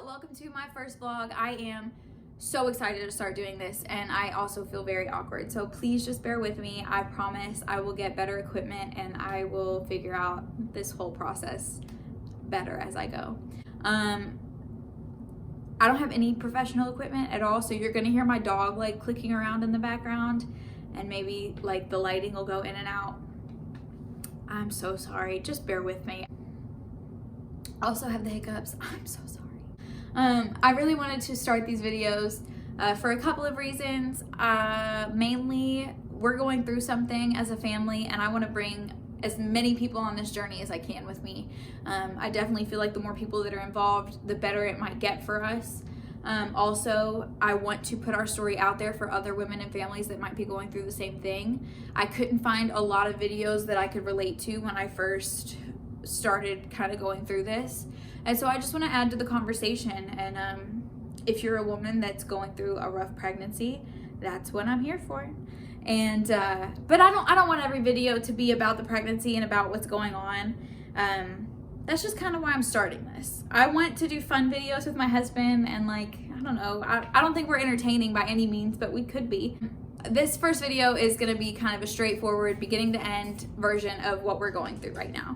Welcome to my first vlog. I am so excited to start doing this, and I also feel very awkward, so please just bear with me. I promise I will get better equipment and I will figure out this whole process better as I go. I don't have any professional equipment at all, so you're gonna hear my dog like clicking around in the background, and maybe like the lighting will go in and out. I'm so sorry, just bear with me. I also have the hiccups. I'm so sorry. I really wanted to start these videos for a couple of reasons. Mainly, we're going through something as a family, and I want to bring as many people on this journey as I can with me. I definitely feel like the more people that are involved, the better it might get for us. Also, I want to put our story out there for other women and families that might be going through the same thing. I couldn't find a lot of videos that I could relate to when I first started kind of going through this, and so I just want to add to the conversation. And if you're a woman that's going through a rough pregnancy, that's what I'm here for. And but I don't want every video to be about the pregnancy and about what's going on. That's just kind of why I'm starting this. I want to do fun videos with my husband, and like, I don't know, I don't think we're entertaining by any means, but we could be. This first video is going to be kind of a straightforward beginning to end version of what we're going through right now.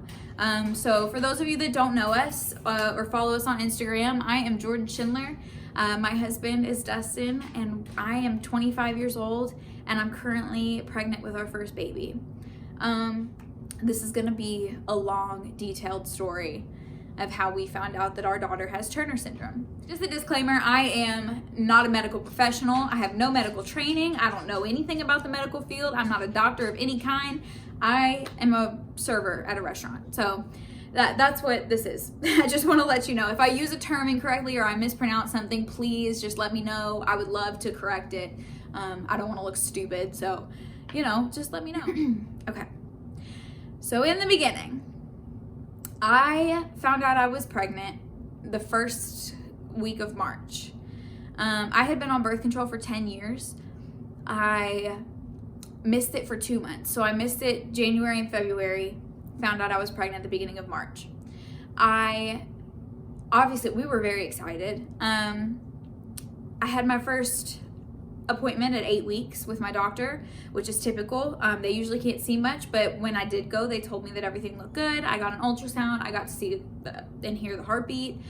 So for those of you that don't know us or follow us on Instagram, I am Jordan Schindler. My husband is Dustin, and I am 25 years old, and I'm currently pregnant with our first baby. This is going to be a long, detailed story of how we found out that our daughter has Turner syndrome. Just a disclaimer, I am not a medical professional. I have no medical training. I don't know anything about the medical field. I'm not a doctor of any kind. I am a server at a restaurant. So that's what this is. I just want to let you know. If I use a term incorrectly or I mispronounce something, please just let me know. I would love to correct it. I don't want to look stupid, so, you know, just let me know. Okay. So in the beginning, I found out I was pregnant the first week of March. I had been on birth control for 10 years. I missed it for 2 months. So I missed it January and February, found out I was pregnant at the beginning of March. Obviously, we were very excited. I had my first appointment at 8 weeks with my doctor, which is typical. They usually can't see much, but when I did go, they told me that everything looked good. I got an ultrasound. I got to see and hear the heartbeat.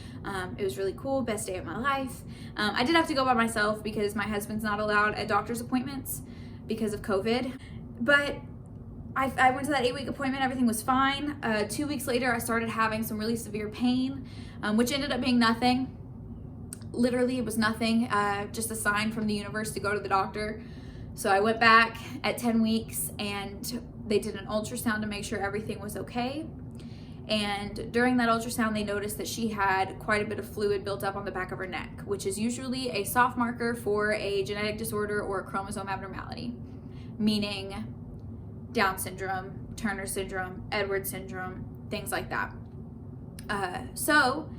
It was really cool. Best day of my life. I did have to go by myself because my husband's not allowed at doctor's appointments because of COVID. But I went to that 8-week appointment. Everything was fine. 2 weeks later, I started having some really severe pain, which ended up being nothing. Literally, it was nothing, just a sign from the universe to go to the doctor. So I went back at 10 weeks and they did an ultrasound to make sure everything was okay. And during that ultrasound, they noticed that she had quite a bit of fluid built up on the back of her neck, which is usually a soft marker for a genetic disorder or a chromosome abnormality, meaning Down syndrome, Turner syndrome, Edwards syndrome, things like that. So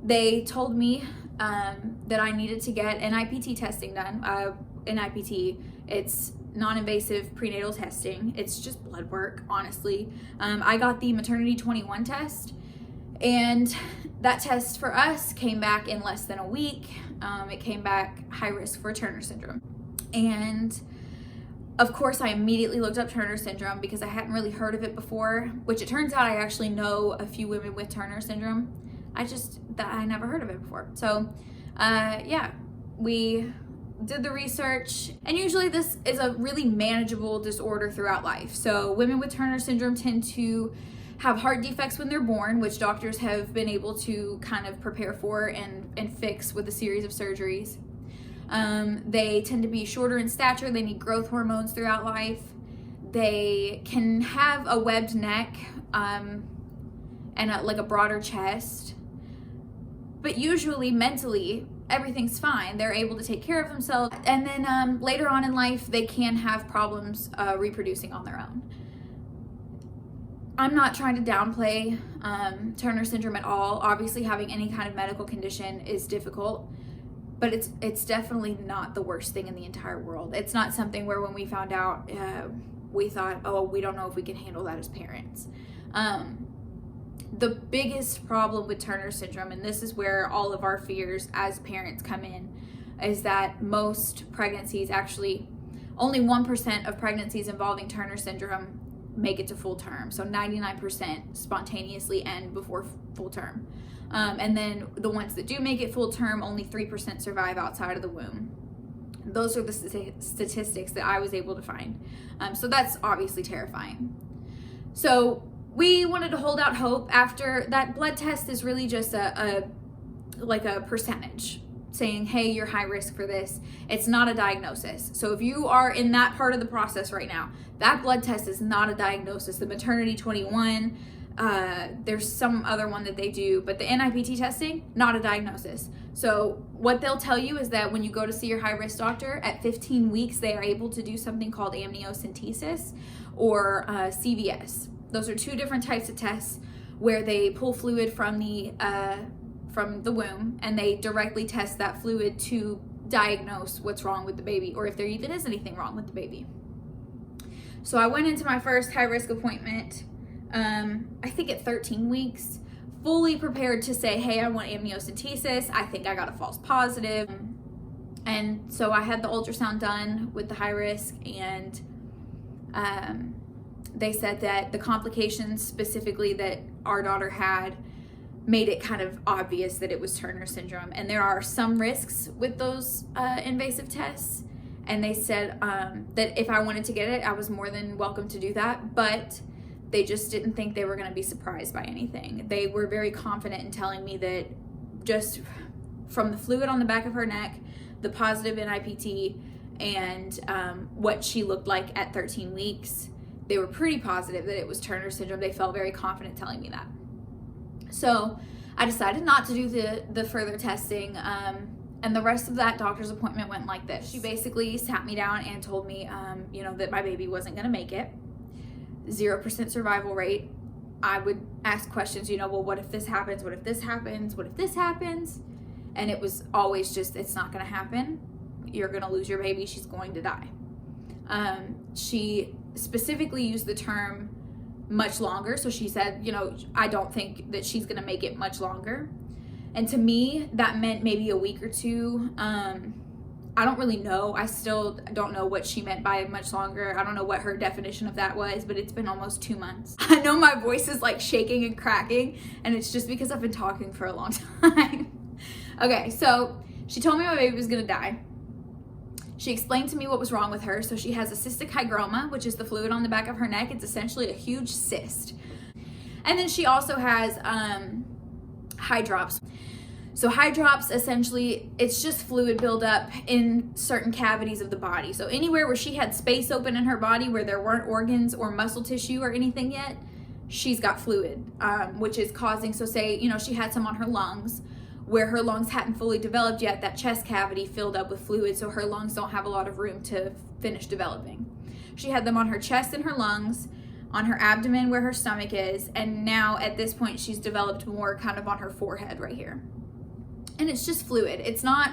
they told me that I needed to get NIPT testing done. NIPT, it's non-invasive prenatal testing. It's just blood work, honestly. I got the Maternity 21 test, and that test for us came back in less than a week. It came back high risk for Turner syndrome. And of course, I immediately looked up Turner syndrome because I hadn't really heard of it before, which it turns out I actually know a few women with Turner syndrome. I never heard of it before. So, yeah, we did the research, and usually this is a really manageable disorder throughout life. So women with Turner syndrome tend to have heart defects when they're born, which doctors have been able to kind of prepare for and fix with a series of surgeries. They tend to be shorter in stature. They need growth hormones throughout life. They can have a webbed neck and like a broader chest. But usually, mentally, everything's fine. They're able to take care of themselves. And then later on in life, they can have problems reproducing on their own. I'm not trying to downplay Turner syndrome at all. Obviously, having any kind of medical condition is difficult, but it's definitely not the worst thing in the entire world. It's not something where when we found out, we thought, oh, we don't know if we can handle that as parents. the biggest problem with Turner syndrome, and this is where all of our fears as parents come in, is that most pregnancies, actually only 1% of pregnancies involving Turner syndrome make it to full term. So 99% spontaneously end before full term. And then the ones that do make it full term, only 3% survive outside of the womb. Those are the statistics that I was able to find. So that's obviously terrifying. So we wanted to hold out hope. After that blood test is really just a percentage saying, hey, you're high risk for this. It's not a diagnosis. So if you are in that part of the process right now, that blood test is not a diagnosis. The maternity 21, there's some other one that they do, but the NIPT testing, not a diagnosis. So what they'll tell you is that when you go to see your high risk doctor at 15 weeks, they are able to do something called amniocentesis or CVS. Those are two different types of tests where they pull fluid from the womb, and they directly test that fluid to diagnose what's wrong with the baby, or if there even is anything wrong with the baby. So I went into my first high risk appointment, I think at 13 weeks, fully prepared to say, hey, I want amniocentesis. I think I got a false positive. And so I had the ultrasound done with the high risk, and they said that the complications specifically that our daughter had made it kind of obvious that it was Turner syndrome. And there are some risks with those invasive tests. And they said that if I wanted to get it, I was more than welcome to do that. But they just didn't think they were going to be surprised by anything. They were very confident in telling me that just from the fluid on the back of her neck, the positive NIPT, and what she looked like at 13 weeks, they were pretty positive that it was Turner syndrome. They felt very confident telling me that. So I decided not to do the further testing, and the rest of that doctor's appointment went like this. She basically sat me down and told me, that my baby wasn't going to make it. 0% survival rate. I would ask questions, well, what if this happens? What if this happens? What if this happens? And it was always just, it's not going to happen. You're going to lose your baby. She's going to die. She specifically used the term much longer. So she said, I don't think that she's going to make it much longer. And to me, that meant maybe a week or two. I don't really know. I still don't know what she meant by much longer. I don't know what her definition of that was, but it's been almost 2 months. I know my voice is like shaking and cracking, and it's just because I've been talking for a long time. Okay, so she told me my baby was gonna die. She explained to me what was wrong with her. So she has a cystic hygroma, which is the fluid on the back of her neck. It's essentially a huge cyst. And then she also has hydrops. So hydrops, essentially, it's just fluid buildup in certain cavities of the body. So anywhere where she had space open in her body where there weren't organs or muscle tissue or anything yet, she's got fluid, which is causing, so say, she had some on her lungs, where her lungs hadn't fully developed yet, that chest cavity filled up with fluid, so her lungs don't have a lot of room to finish developing. She had them on her chest and her lungs, on her abdomen where her stomach is, and now at this point she's developed more kind of on her forehead right here. And it's just fluid. It's not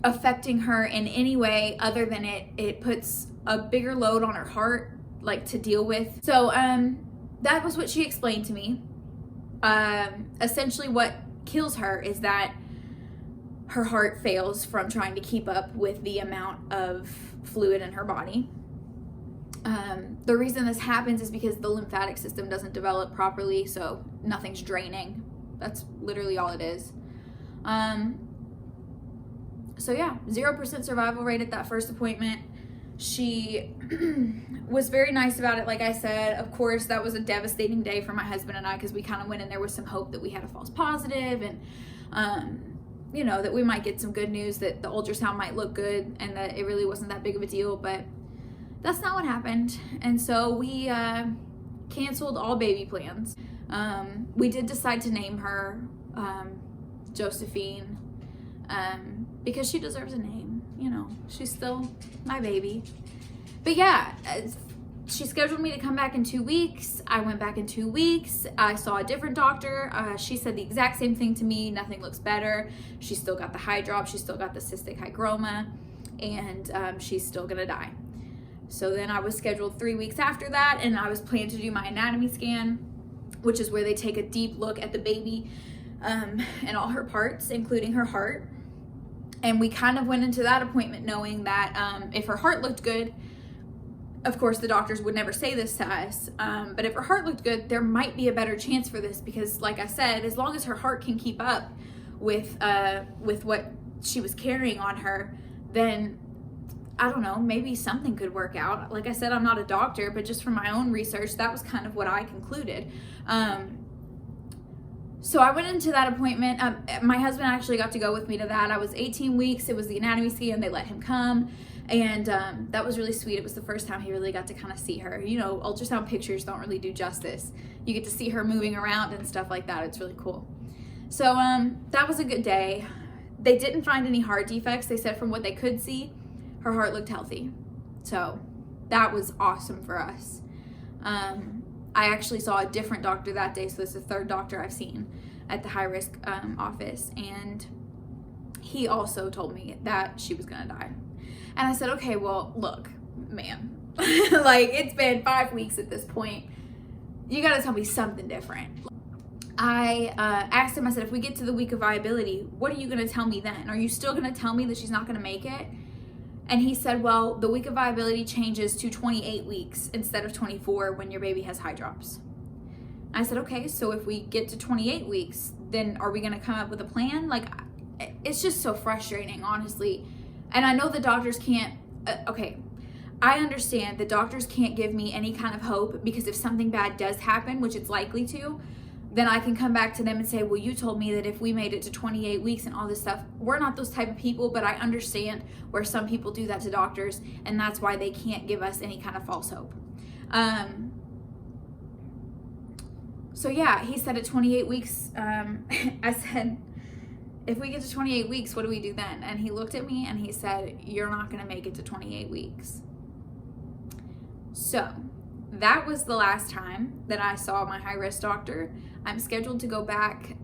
affecting her in any way other than it puts a bigger load on her heart, like, to deal with. So that was what she explained to me. Essentially what kills her is that her heart fails from trying to keep up with the amount of fluid in her body. The reason this happens is because the lymphatic system doesn't develop properly, so nothing's draining. That's literally all it is. So yeah, 0% survival rate at that first appointment. She was very nice about it. Like I said, of course, that was a devastating day for my husband and I, because we kind of went in there with some hope that we had a false positive, and that we might get some good news, that the ultrasound might look good and that it really wasn't that big of a deal. But that's not what happened. And so we canceled all baby plans. We did decide to name her Josephine, because she deserves a name. She's still my baby. But yeah, she scheduled me to come back in 2 weeks. I went back in 2 weeks. I saw a different doctor. She said the exact same thing to me. Nothing looks better. She's still got the hydrop. She's still got the cystic hygroma, and she's still gonna die. So then I was scheduled 3 weeks after that, and I was planning to do my anatomy scan, which is where they take a deep look at the baby and all her parts, including her heart. And we kind of went into that appointment knowing that if her heart looked good, of course the doctors would never say this to us, but if her heart looked good, there might be a better chance for this, because like I said, as long as her heart can keep up with what she was carrying on her, then I don't know, maybe something could work out. Like I said, I'm not a doctor, but just from my own research, that was kind of what I concluded. So I went into that appointment. My husband actually got to go with me to that. I was 18 weeks. It was the anatomy scan. They let him come. And that was really sweet. It was the first time he really got to kind of see her. You know, ultrasound pictures don't really do justice. You get to see her moving around and stuff like that. It's really cool. So that was a good day. They didn't find any heart defects. They said from what they could see, her heart looked healthy. So that was awesome for us. I actually saw a different doctor that day, so this is the third doctor I've seen at the high risk office, and he also told me that she was gonna die. And I said, okay, well, look, man, like, it's been 5 weeks at this point. You gotta tell me something different. I asked him, I said, if we get to the week of viability, what are you gonna tell me then? Are you still gonna tell me that she's not gonna make it? And he said, well, the week of viability changes to 28 weeks instead of 24 when your baby has high drops. I said, okay, so if we get to 28 weeks, then are we gonna come up with a plan? Like, it's just so frustrating, honestly. And I know the doctors can't, okay, I understand the doctors can't give me any kind of hope, because if something bad does happen, which it's likely to, then I can come back to them and say, well, you told me that if we made it to 28 weeks and all this stuff. We're not those type of people, but I understand where some people do that to doctors, and that's why they can't give us any kind of false hope. So yeah, he said at 28 weeks, I said, if we get to 28 weeks, what do we do then? And he looked at me and he said, you're not gonna make it to 28 weeks. So that was the last time that I saw my high risk doctor. I'm scheduled to go back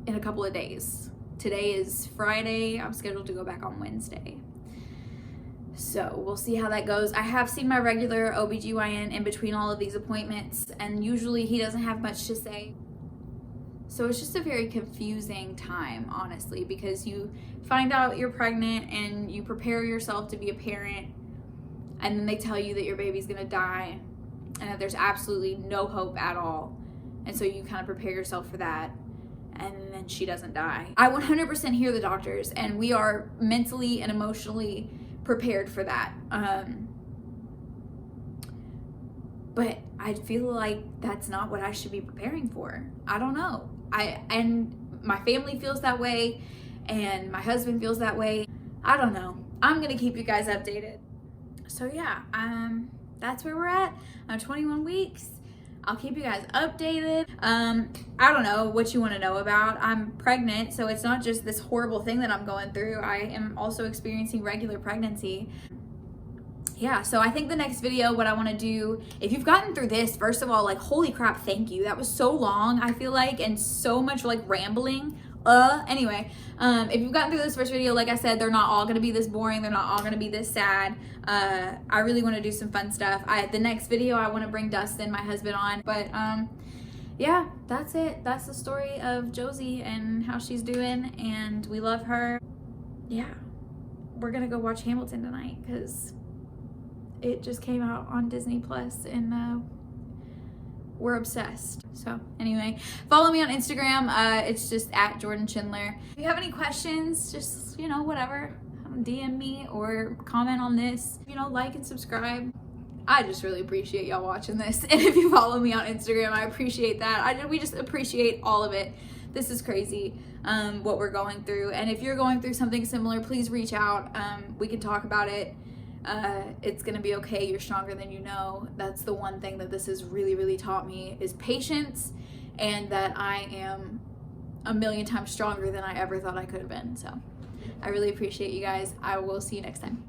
in a couple of days. Today is Friday. I'm scheduled to go back on Wednesday. So we'll see how that goes. I have seen my regular OBGYN in between all of these appointments, and usually he doesn't have much to say. So it's just a very confusing time, honestly, because you find out you're pregnant and you prepare yourself to be a parent, and then they tell you that your baby's gonna die and that there's absolutely no hope at all. And so you kind of prepare yourself for that, and then she doesn't die. I 100% hear the doctors, and we are mentally and emotionally prepared for that. But I feel like that's not what I should be preparing for. I don't know. And my family feels that way, and my husband feels that way. I don't know. I'm gonna keep you guys updated. So yeah, that's where we're at. I'm 21 weeks. I'll keep you guys updated. I don't know what you want to know about. I'm pregnant, so it's not just this horrible thing that I'm going through. I am also experiencing regular pregnancy. Yeah, so I think the next video, what I want to do, if you've gotten through this, first of all, like, holy crap, thank you. That was so long, I feel like, and so much like rambling. Anyway, if you've gotten through this first video, like I said, they're not all gonna be this boring, they're not all gonna be this sad. I really want to do some fun stuff. The next video, I want to bring Dustin, my husband, on, but yeah, that's it. That's the story of Josie and how she's doing, and we love her. Yeah, we're gonna go watch Hamilton tonight because it just came out on Disney Plus, and we're obsessed. So anyway, follow me on Instagram. It's just at Jordan Schindler. If you have any questions, just, you know, whatever, DM me or comment on this. You know, like and subscribe. I just really appreciate y'all watching this. And if you follow me on Instagram, I appreciate that. We just appreciate all of it. This is crazy, what we're going through. And if you're going through something similar, please reach out. We can talk about it. It's gonna be okay. You're stronger than you know. That's the one thing that this has really, really taught me, is patience, and that I am a million times stronger than I ever thought I could have been. So I really appreciate you guys. I will see you next time.